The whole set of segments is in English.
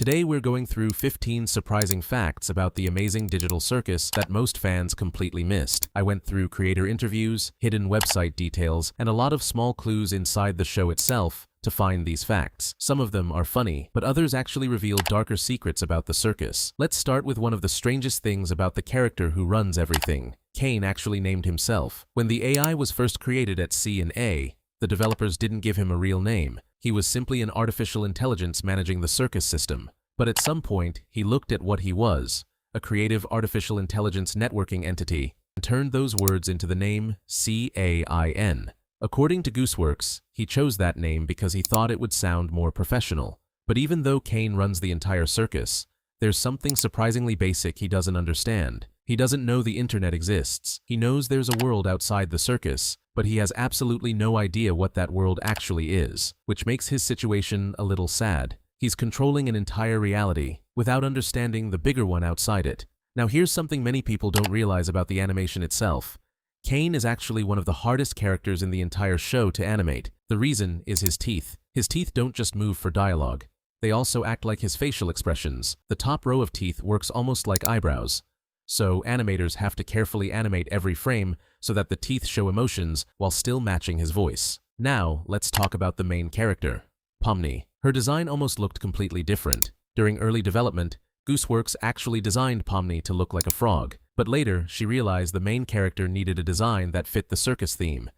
Today we're going through 15 surprising facts about the Amazing Digital Circus that most fans completely missed. I went through creator interviews, hidden website details, and a lot of small clues inside the show itself to find these facts. Some of them are funny, but others actually reveal darker secrets about the circus. Let's start with one of the strangest things about the character who runs everything. Kane actually named himself. When the AI was first created at C&A, the developers didn't give him a real name. He was simply an artificial intelligence managing the circus system. But at some point, he looked at what he was, a creative artificial intelligence networking entity, and turned those words into the name CAIN. According to Gooseworks, he chose that name because he thought it would sound more professional. But even though Kane runs the entire circus, there's something surprisingly basic he doesn't understand. He doesn't know the internet exists. He knows there's a world outside the circus, but he has absolutely no idea what that world actually is, which makes his situation a little sad. He's controlling an entire reality without understanding the bigger one outside it. Now here's something many people don't realize about the animation itself. Kane is actually one of the hardest characters in the entire show to animate. The reason is his teeth. His teeth don't just move for dialogue. They also act like his facial expressions. The top row of teeth works almost like eyebrows. So animators have to carefully animate every frame so that the teeth show emotions while still matching his voice. Now, let's talk about the main character, Pomni. Her design almost looked completely different. During early development, Gooseworks actually designed Pomni to look like a frog, but later she realized the main character needed a design that fit the circus theme.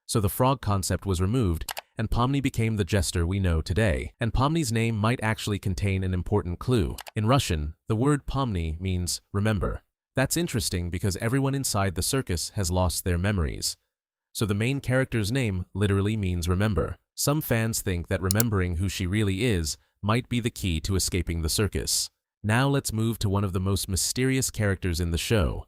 So the frog concept was removed, and Pomni became the jester we know today. And Pomni's name might actually contain an important clue. In Russian, the word Pomni means remember. That's interesting because everyone inside the circus has lost their memories. So the main character's name literally means remember. Some fans think that remembering who she really is might be the key to escaping the circus. Now let's move to one of the most mysterious characters in the show,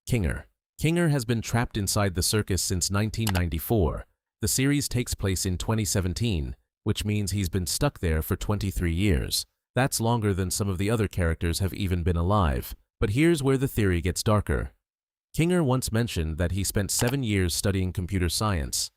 Kinger. Kinger has been trapped inside the circus since 1994. The series takes place in 2017, which means he's been stuck there for 23 years. That's longer than some of the other characters have even been alive. But here's where the theory gets darker. Kinger once mentioned that he spent 7 years studying computer science.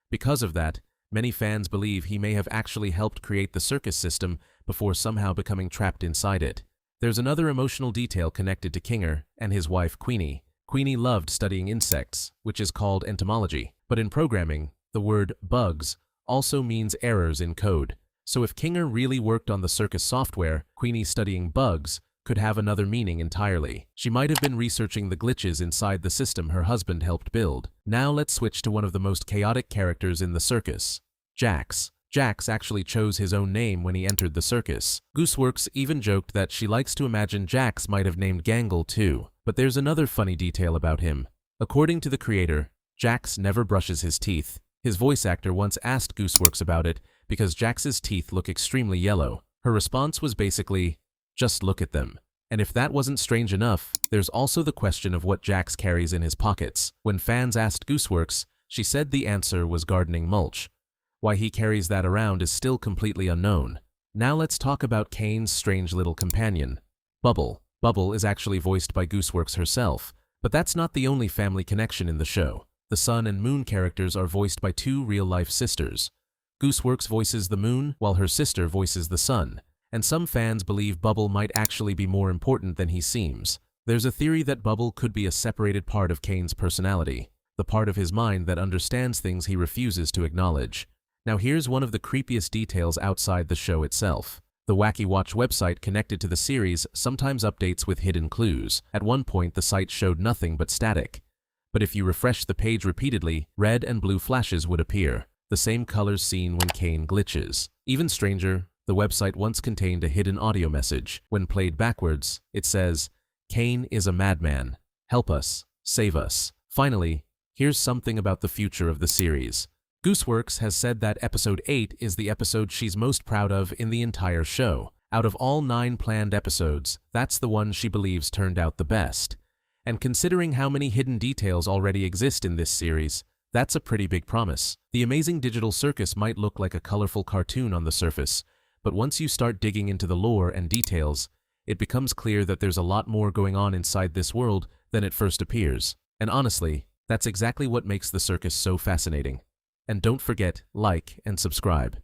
Because of that, many fans believe he may have actually helped create the circus system before somehow becoming trapped inside it. There's another emotional detail connected to Kinger and his wife Queenie. Queenie loved studying insects, which is called entomology. But in programming, the word bugs also means errors in code. So if Kinger really worked on the circus software, Queenie studying bugs could have another meaning entirely. She might have been researching the glitches inside the system her husband helped build. Now let's switch to one of the most chaotic characters in the circus, Jax. Jax actually chose his own name when he entered the circus. Gooseworks even joked that she likes to imagine Jax might have named Gangle too. But there's another funny detail about him. According to the creator, Jax never brushes his teeth. His voice actor once asked Gooseworks about it because Jax's teeth look extremely yellow. Her response was basically, just look at them. And if that wasn't strange enough, there's also the question of what Jax carries in his pockets. When fans asked Gooseworks, she said the answer was gardening mulch. Why he carries that around is still completely unknown. Now let's talk about Kane's strange little companion, Bubble. Bubble is actually voiced by Gooseworks herself, but that's not the only family connection in the show. The Sun and Moon characters are voiced by two real-life sisters. Gooseworks voices the Moon, while her sister voices the Sun. And some fans believe Bubble might actually be more important than he seems. There's a theory that Bubble could be a separated part of Kane's personality, the part of his mind that understands things he refuses to acknowledge. Now here's one of the creepiest details outside the show itself. The Wacky Watch website connected to the series sometimes updates with hidden clues. At one point, the site showed nothing but static. But if you refresh the page repeatedly, red and blue flashes would appear, the same colors seen when Kane glitches. Even stranger, the website once contained a hidden audio message. When played backwards, it says, "Kane is a madman. Help us. Save us." Finally, here's something about the future of the series. Gooseworks has said that episode 8 is the episode she's most proud of in the entire show. Out of all 9 planned episodes, that's the one she believes turned out the best. And considering how many hidden details already exist in this series, that's a pretty big promise. The Amazing Digital Circus might look like a colorful cartoon on the surface, but once you start digging into the lore and details, it becomes clear that there's a lot more going on inside this world than it first appears. And honestly, that's exactly what makes the circus so fascinating. And don't forget, like and subscribe.